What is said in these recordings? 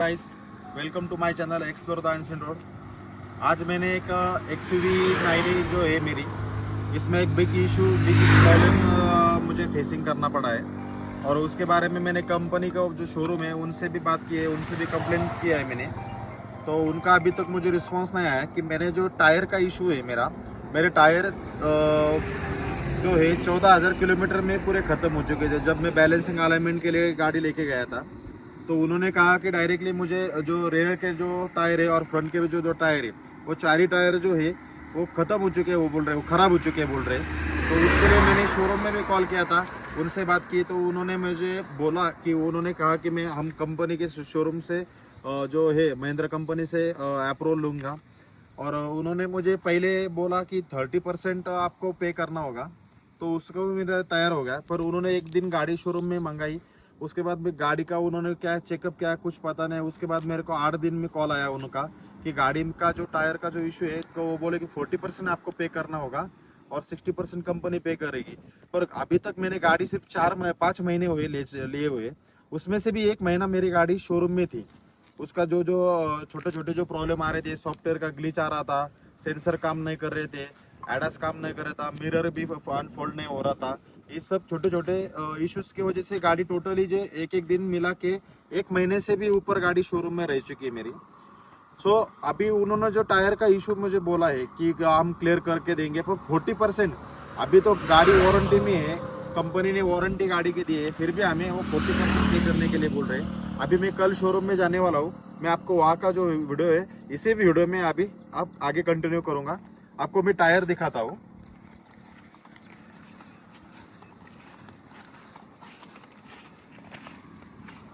Guys, welcome to my channel explore the ancient road. आज मैंने एक एक्सयूवी 9 जो है मेरी, इसमें एक बिग प्रॉब्लम मुझे फेसिंग करना पड़ा है। और उसके बारे में मैंने कंपनी का जो शोरूम है उनसे भी बात की है, उनसे भी कंप्लेंट किया है मैंने। तो उनका अभी तक मुझे रिस्पांस नहीं आया कि मैंने जो टायर का इशू है मेरे टायर जो है 14,000 किलोमीटर में पूरे ख़त्म हो चुके थे। जब मैं बैलेंसिंग अलाइनमेंट के लिए गाड़ी लेके गया था तो उन्होंने कहा कि डायरेक्टली मुझे जो रेयर के जो टायर है और फ्रंट के भी जो टायर है वो चार ही टायर जो है वो ख़त्म हो चुके हैं, वो बोल रहे हैं वो ख़राब हो चुके हैं बोल रहे हैं। तो उसके लिए मैंने शोरूम में भी कॉल किया था, उनसे बात की तो उन्होंने मुझे बोला कि उन्होंने कहा कि हम कंपनी के शोरूम से जो है महिंद्रा कंपनी से अप्रूवल लूँगा। और उन्होंने मुझे पहले बोला कि 30% आपको पे करना होगा, तो उसको भी मेरा तैयार हो गया। पर उन्होंने एक दिन गाड़ी शोरूम में मंगाई, उसके बाद में गाड़ी का उन्होंने क्या चेकअप किया कुछ पता नहीं। उसके बाद मेरे को 8 दिन में कॉल आया उनका कि गाड़ी का जो टायर का जो इशू है तो वो बोले कि 40% आपको पे करना होगा और 60% कंपनी पे करेगी। पर अभी तक मैंने गाड़ी सिर्फ 5 महीने हुए लिए हुए, उसमें से भी 1 महीना मेरी गाड़ी शोरूम में थी। उसका जो जो छोटे छोटे जो प्रॉब्लम आ रहे थे, सॉफ्टवेयर का ग्लिच आ रहा था, सेंसर काम नहीं कर रहे थे, एडास काम नहीं कर रहा था, मिरर भी अनफोल्ड नहीं हो रहा था। ये सब छोटे छोटे इश्यूज की वजह से गाड़ी टोटली जो एक एक दिन मिला के 1 महीने से भी ऊपर गाड़ी शोरूम में रह चुकी है मेरी। सो अभी उन्होंने जो टायर का इशू मुझे बोला है कि हम क्लियर करके देंगे, पर 40% अभी तो गाड़ी वारंटी में है, कंपनी ने वारंटी गाड़ी की दी है, फिर भी हमें वो 40% पे करने के लिए बोल रहे हैं। अभी मैं कल शोरूम में जाने वाला हूँ, मैं आपको वहाँ का जो वीडियो है इसी वीडियो में अभी आप आगे कंटिन्यू करूँगा। आपको मैं टायर दिखाता हूँ।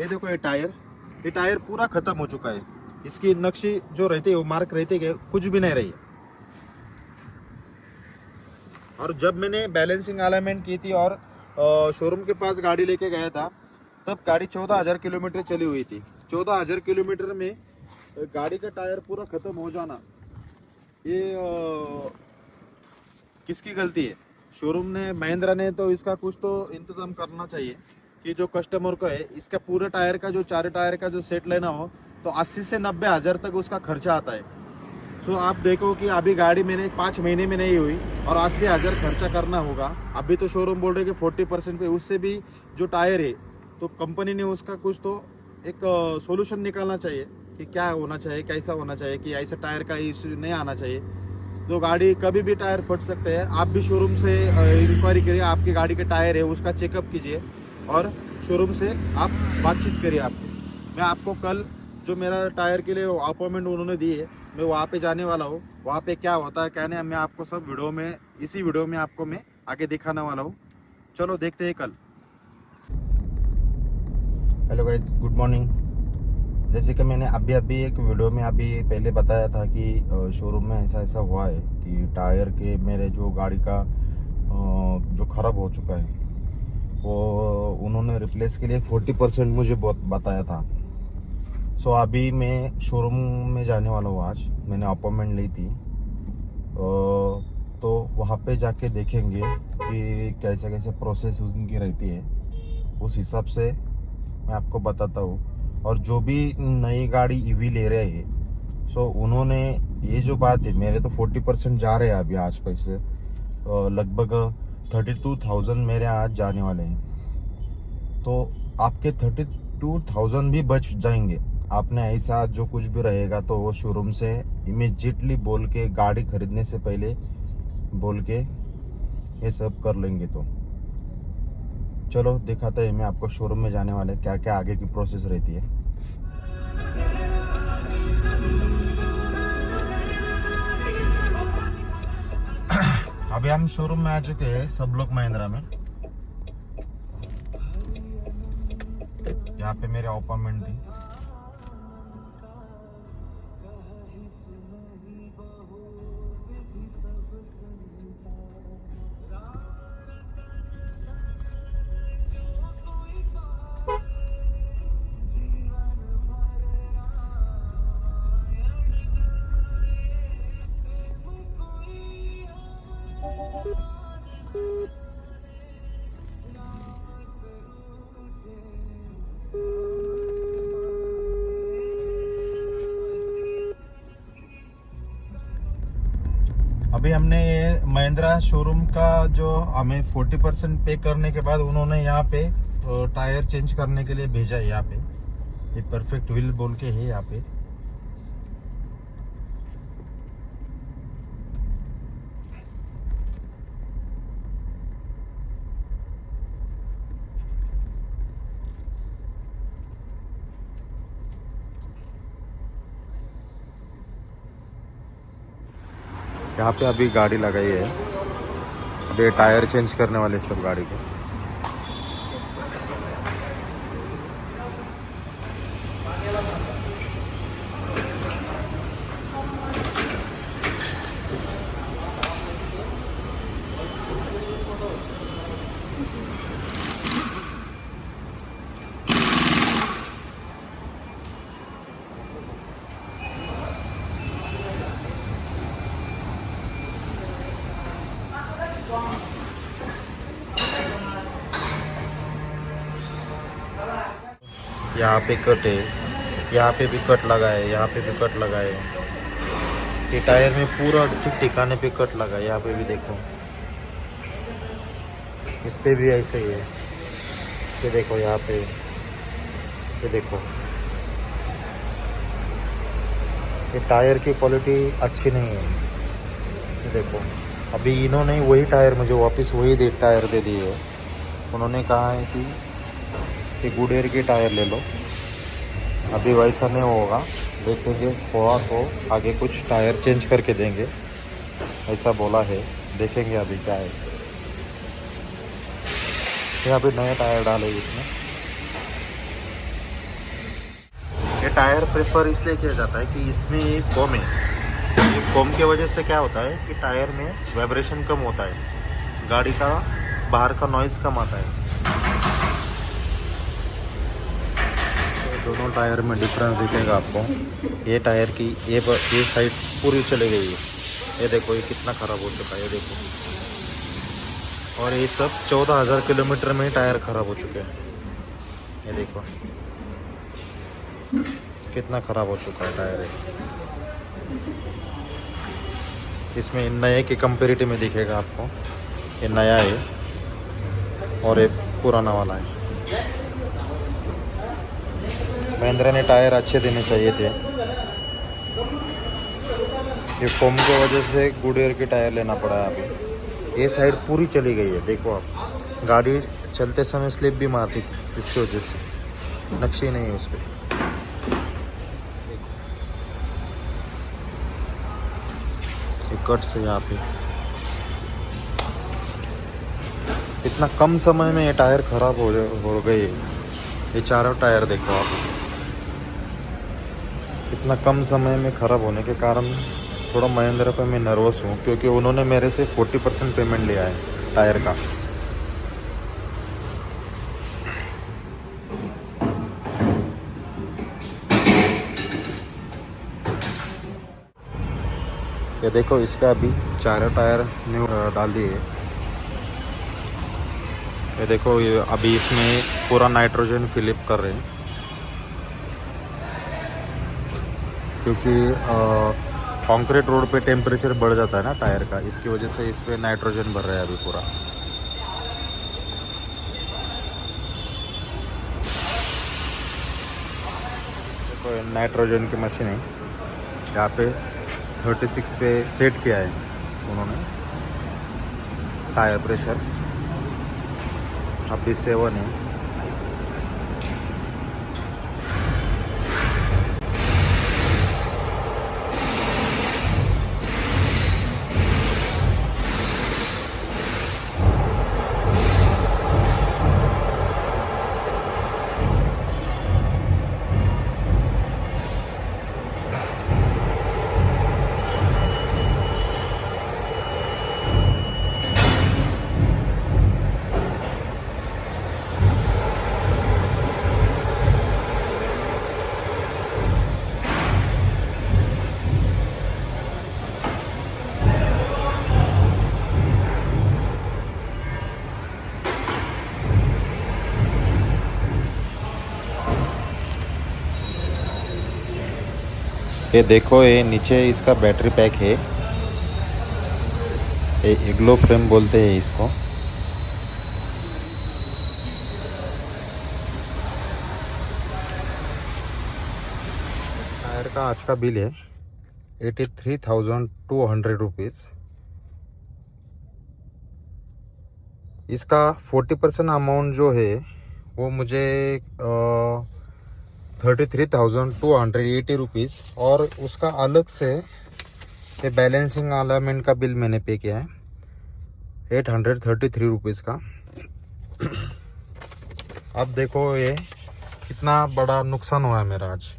ये देखो, ये टायर पूरा खत्म हो चुका है। इसकी नक्शी जो रहती है वो मार्क रहते हैं, कुछ भी नहीं रही है। और जब मैंने बैलेंसिंग अलाइनमेंट की थी और शोरूम के पास गाड़ी लेके गया था तब गाड़ी 14,000 किलोमीटर चली हुई थी। 14,000 किलोमीटर में गाड़ी का टायर पूरा खत्म हो जाना, ये किसकी गलती है? शोरूम ने, महिंद्रा ने तो इसका कुछ तो इंतजाम करना चाहिए कि जो कस्टमर को है इसका पूरे टायर का जो 4 टायर का जो सेट लेना हो तो 80 से 90 हज़ार तक उसका खर्चा आता है। सो आप देखो कि अभी गाड़ी मैंने 5 महीने में नहीं हुई और 80,000 खर्चा करना होगा। अभी तो शोरूम बोल रहे कि 40% पे, उससे भी जो टायर है तो कंपनी ने उसका कुछ तो एक सॉल्यूशन निकालना चाहिए कि क्या होना चाहिए, कैसा होना चाहिए कि ऐसा टायर का इशू नहीं आना चाहिए। तो गाड़ी कभी भी टायर फट सकते हैं। आप भी शोरूम से इंक्वायरी करिए, आपकी गाड़ी के टायर है उसका चेकअप कीजिए और शोरूम से आप बातचीत करिए। मैं आपको कल जो मेरा टायर के लिए अपॉइंटमेंट उन्होंने दी है, मैं वहाँ पे जाने वाला हूँ। वहाँ पे क्या होता है क्या नहीं, मैं आपको सब वीडियो में, इसी वीडियो में आपको मैं आगे दिखाने वाला हूँ। चलो देखते हैं कल। Hello guys, good morning. जैसे कि मैंने अभी अभी एक वीडियो में अभी पहले बताया था कि शोरूम में ऐसा ऐसा हुआ है कि टायर के मेरे जो गाड़ी का जो ख़राब हो चुका है वो उन्होंने रिप्लेस के लिए 40% मुझे बहुत बताया था। सो अभी मैं शोरूम में जाने वाला हूँ। आज मैंने अपॉइंटमेंट ली थी, तो वहाँ पे जाके देखेंगे कि कैसे कैसे प्रोसेस उनकी रहती है, उस हिसाब से मैं आपको बताता हूँ। और जो भी नई गाड़ी ईवी ले रहे हैं सो उन्होंने ये जो बात है, मेरे तो 40% जा रहे हैं अभी आज पैसे, लगभग 32,000 मेरे आज जाने वाले हैं। तो आपके 32,000 भी बच जाएंगे। आपने ऐसा जो कुछ भी रहेगा तो वो शोरूम से इमीडिएटली बोल के, गाड़ी खरीदने से पहले बोल के ये सब कर लेंगे। तो चलो दिखाते हैं, मैं आपको शोरूम में जाने वाले क्या क्या आगे की प्रोसेस रहती है। अभी हम शोरूम में आ चुके हैं, सब लोग महिंद्रा में। यहाँ पे मेरे अपॉइंटमेंट थी। अभी हमने ये महिंद्रा शोरूम का जो हमें 40% पे करने के बाद उन्होंने यहाँ पे टायर चेंज करने के लिए भेजा है। यहाँ पे ये परफेक्ट व्हील बोल के है यहाँ पे। यहाँ पे अभी गाड़ी लगाई है, अभी टायर चेंज करने वाले सब गाड़ी को। यहाँ पे कट है, यहाँ पे भी कट लगा है, यहाँ पे भी कट लगा है। ये टायर में पूरा ठीक ठिकाने पे कट लगा है। यहाँ पे भी देखो, इस पे भी ऐसे ही है। ये देखो यहाँ पे, ये देखो, ये टायर की क्वालिटी अच्छी नहीं है। ये देखो, अभी इन्होंने वही टायर मुझे वापस वही टायर दे दिए है। उन्होंने कहा है कि गुडेर के टायर ले लो। अभी वैसा नहीं होगा, देखेंगे हुआ तो आगे कुछ टायर चेंज करके देंगे, ऐसा बोला है। देखेंगे अभी क्या है। ये अभी नया टायर डाले इसमें। ये टायर प्रेफर इसलिए किया जाता है कि इसमें ये फोम है। ये फोम की वजह से क्या होता है कि टायर में वाइब्रेशन कम होता है, गाड़ी का बाहर का नॉइज़ कम आता है। दोनों टायर में डिफरेंस दिखेगा आपको। ये टायर की ये साइड पूरी चली गई है। ये देखो, ये कितना ख़राब हो चुका है, ये देखो। और ये सब 14,000 किलोमीटर में टायर ख़राब हो चुके हैं। ये देखो कितना ख़राब हो चुका है टायर है। इसमें नए के कंपेरेटिव में दिखेगा आपको, ये नया है और ये पुराना वाला है। महिंद्रा ने टायर अच्छे देने चाहिए थे। ये फोम की वजह से गुडियर के टायर लेना पड़ा है अभी। ये साइड पूरी चली गई है, देखो आप। गाड़ी चलते समय स्लिप भी मारती थी, इसकी वजह से नक्शे नहीं है उस पर। कट से यहाँ पे इतना कम समय में ये टायर खराब हो गए। ये चारों टायर देखो आप, इतना कम समय में ख़राब होने के कारण थोड़ा महिंद्रा पे मैं नर्वस हूँ, क्योंकि उन्होंने मेरे से 40% पेमेंट लिया है टायर का। ये देखो, इसका अभी चारों टायर न्यू डाल दिए। ये देखो, ये अभी इसमें पूरा नाइट्रोजन फिलिप कर रहे हैं, क्योंकि कंक्रीट रोड पे टेम्परेचर बढ़ जाता है ना टायर का, इसकी वजह से इस पर नाइट्रोजन भर रहा है अभी पूरा। देखो, नाइट्रोजन की मशीन है। यहाँ पे 36 पे सेट किया है उन्होंने टायर प्रेशर। अभी 7 है। ये देखो, ये नीचे इसका बैटरी पैक है। इग्लो फ्रेम बोलते हैं इसको। टायर का आज का बिल है 83,200 रुपीज़। इसका 40% अमाउंट जो है वो मुझे 33,280 रुपीज़, और उसका अलग से ये बैलेंसिंग अलाइनमेंट का बिल मैंने पे किया है 833 रुपीज़ का। अब देखो ये कितना बड़ा नुकसान हुआ है मेरा आज।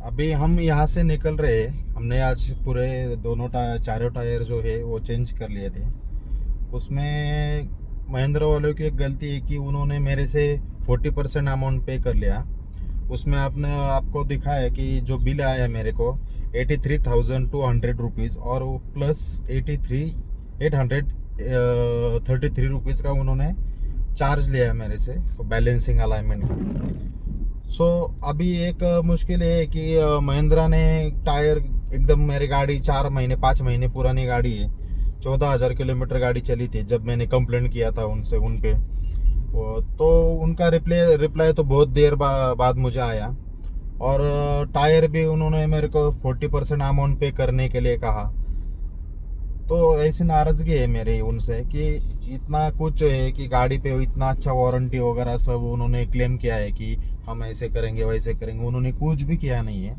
अभी हम यहाँ से निकल रहे हैं, हमने आज पूरे चारों टायर जो है वो चेंज कर लिए थे। उसमें महिंद्रा वालों की एक गलती है कि उन्होंने मेरे से 40% अमाउंट पे कर लिया। उसमें आपको दिखा है कि जो बिल आया मेरे को 83,200 रुपीज़, और वो प्लस 833 रुपीज़ का उन्होंने चार्ज लिया मेरे से बैलेंसिंग अलाइनमेंट का। सो अभी एक मुश्किल है कि महिंद्रा ने टायर एकदम, मेरी गाड़ी 5 महीने पुरानी गाड़ी है, 14,000 किलोमीटर गाड़ी चली थी जब मैंने कंप्लेंट किया था उनसे उन पे। तो उनका रिप्लाई तो बहुत देर बाद मुझे आया, और टायर भी उन्होंने मेरे को 40% अमाउंट पे करने के लिए कहा। तो ऐसी नाराज़गी है मेरी उनसे कि इतना कुछ है कि गाड़ी पे इतना अच्छा वारंटी वगैरह सब उन्होंने क्लेम किया है कि हम ऐसे करेंगे वैसे करेंगे, उन्होंने कुछ भी किया नहीं है।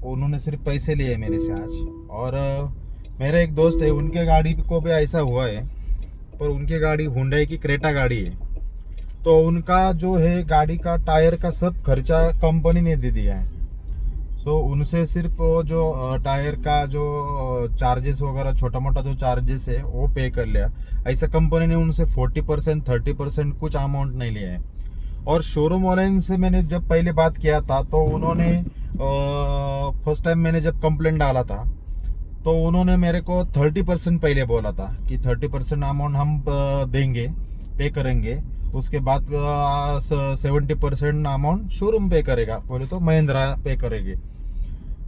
उन्होंने सिर्फ पैसे लिए मेरे से आज। और मेरा एक दोस्त है, उनके गाड़ी को भी ऐसा हुआ है, पर उनकी गाड़ी हुंडई की क्रेटा गाड़ी है। तो उनका जो है गाड़ी का टायर का सब खर्चा कंपनी ने दे दिया है। सो उनसे सिर्फ वो जो टायर का जो चार्जेस वगैरह छोटा मोटा जो चार्जेस है वो पे कर लिया। ऐसा कंपनी ने उनसे 40% 30% कुछ अमाउंट नहीं लिया है। और शोरूम वाले से मैंने जब पहले बात किया था तो उन्होंने फर्स्ट टाइम मैंने जब कंप्लेंट डाला था तो उन्होंने मेरे को 30% पहले बोला था कि 30% अमाउंट हम देंगे, पे करेंगे। उसके बाद 70% अमाउंट शोरूम पे करेगा, बोले तो महिंद्रा पे करेगी।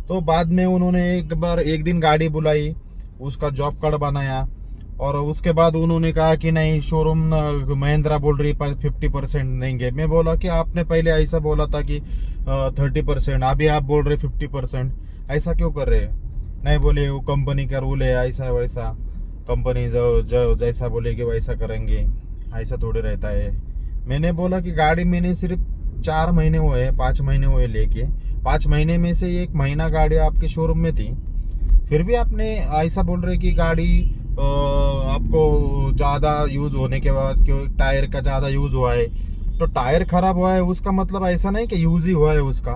तो बाद में उन्होंने एक दिन गाड़ी बुलाई, उसका जॉब कार्ड बनाया, और उसके बाद उन्होंने कहा कि नहीं शोरूम महिंद्रा बोल रही 50% देंगे। मैं बोला कि आपने पहले ऐसा बोला था कि 30%, अभी आप बोल रहे 50%, ऐसा क्यों कर रहे हैं? नहीं, बोले वो कंपनी का रूल है, ऐसा वैसा, कंपनी जो जैसा बोलेगी वैसा करेंगे, ऐसा थोड़ी रहता है। मैंने बोला कि गाड़ी मैंने सिर्फ 4 महीने हुए, 5 महीने हुए लेके, 5 महीने में से 1 महीना गाड़ी आपके शोरूम में थी, फिर भी आपने ऐसा बोल रहे कि गाड़ी आपको ज़्यादा यूज़ होने के बाद क्यों टायर का ज़्यादा यूज़ हुआ है। तो टायर ख़राब हुआ है उसका मतलब ऐसा नहीं कि यूज़ ही हुआ है उसका,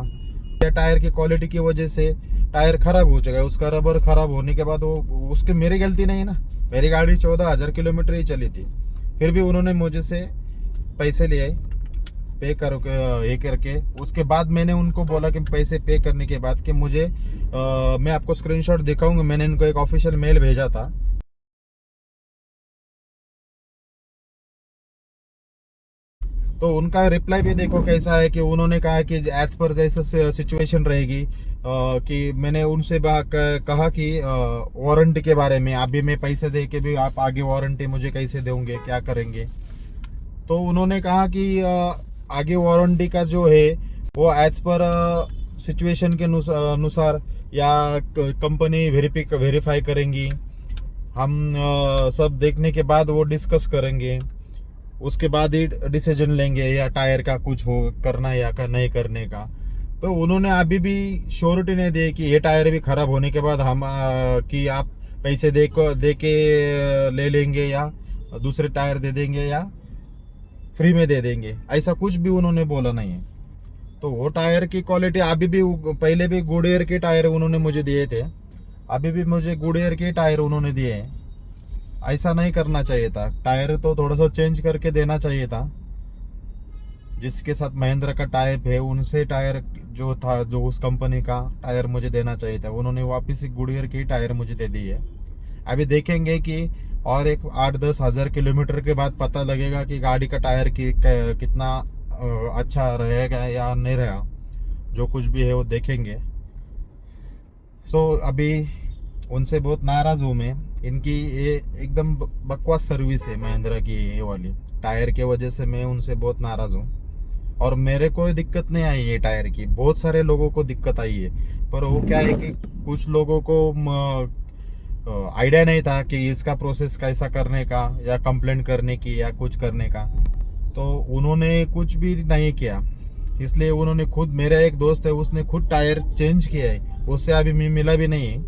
या टायर की क्वालिटी की वजह से टायर ख़राब हो चुका है, उसका रबर ख़राब होने के बाद वो उसके मेरी गलती नहीं है ना। मेरी गाड़ी 14,000 किलोमीटर ही चली थी, फिर भी उन्होंने मुझे से पैसे लिए पे करो ये करके। उसके बाद मैंने उनको बोला कि पैसे पे करने के बाद कि मुझे मैं आपको स्क्रीनशॉट दिखाऊंगा, मैंने इनको एक ऑफिशियल मेल भेजा था। तो उनका रिप्लाई भी देखो कैसा है कि उन्होंने कहा कि एज पर जैसा सिचुएशन रहेगी, कि मैंने उनसे कहा कि वारंटी के बारे में, अभी मैं पैसे दे के भी आप आगे वारंटी मुझे कैसे दोगे, क्या करेंगे। तो उन्होंने कहा कि आगे वारंटी का जो है वो एज पर सिचुएशन के अनुसार या कंपनी वेरीफाई करेंगी, हम सब देखने के बाद वो डिस्कस करेंगे, उसके बाद ही डिसीजन लेंगे या टायर का कुछ हो करना या नहीं करने का। तो उन्होंने अभी भी श्योरिटी नहीं दी कि ये टायर भी खराब होने के बाद हम कि आप पैसे दे के ले लेंगे या दूसरे टायर दे देंगे या फ्री में दे देंगे, ऐसा कुछ भी उन्होंने बोला नहीं है। तो वो टायर की क्वालिटी अभी भी, पहले भी गुडियर के टायर उन्होंने मुझे दिए थे, अभी भी मुझे गुडियर के टायर उन्होंने दिए हैं। ऐसा नहीं करना चाहिए था, टायर तो थोड़ा सा चेंज करके देना चाहिए था। जिसके साथ महिंद्रा का टाइप है उनसे टायर जो था, जो उस कंपनी का टायर मुझे देना चाहिए था, उन्होंने वापस ही गुडियर की टायर मुझे दे दी है। अभी देखेंगे कि और एक 8-10 हज़ार किलोमीटर के बाद पता लगेगा कि गाड़ी का टायर कितना अच्छा रहेगा या नहीं रहेगा, जो कुछ भी है वो देखेंगे। अभी उनसे बहुत नाराज़ हूँ मैं। इनकी ये एकदम बकवास सर्विस है महिंद्रा की, ये वाली टायर के वजह से मैं उनसे बहुत नाराज़ हूँ। और मेरे को दिक्कत नहीं आई है टायर की, बहुत सारे लोगों को दिक्कत आई है। पर वो क्या है कि कुछ लोगों को आइडिया नहीं था कि इसका प्रोसेस कैसा करने का, या कंप्लेंट करने की, या कुछ करने का। तो उन्होंने कुछ भी नहीं किया, इसलिए उन्होंने खुद, मेरा एक दोस्त है उसने खुद टायर चेंज किया है, उससे अभी मैं मिला भी नहीं है।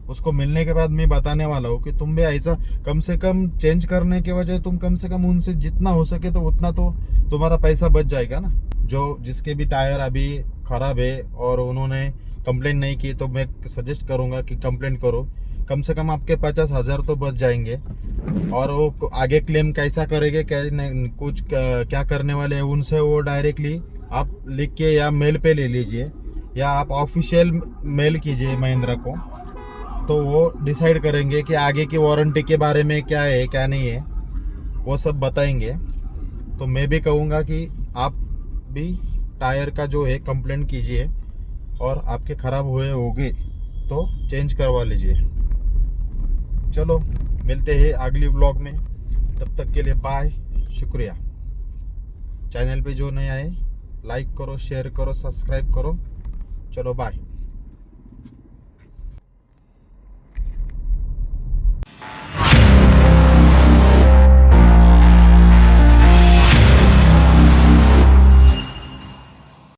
उसको मिलने के बाद मैं बताने वाला हूँ कि तुम भी ऐसा कम से कम चेंज करने के वजह तुम कम से कम उनसे जितना हो सके तो उतना तो तुम्हारा पैसा बच जाएगा ना। जो जिसके भी टायर अभी खराब है और उन्होंने कंप्लेंट नहीं की, तो मैं सजेस्ट करूँगा कि कंप्लेंट करो, कम से कम आपके 50,000 तो बच जाएंगे। और वो आगे क्लेम कैसा करेंगे, क्या कुछ क्या करने वाले हैं, उनसे वो डायरेक्टली आप लिख के या मेल पे ले लीजिए, या आप ऑफिशियल मेल कीजिए महिंद्रा को, तो वो डिसाइड करेंगे कि आगे की वारंटी के बारे में क्या है क्या नहीं है, वो सब बताएंगे। तो मैं भी कहूँगा कि आप भी टायर का जो है कंप्लेंट कीजिए, और आपके ख़राब हुए होंगे तो चेंज करवा लीजिए। चलो मिलते हैं अगली व्लॉग में, तब तक के लिए बाय, शुक्रिया। चैनल पे जो नए आए लाइक करो, शेयर करो, सब्सक्राइब करो। चलो बाय।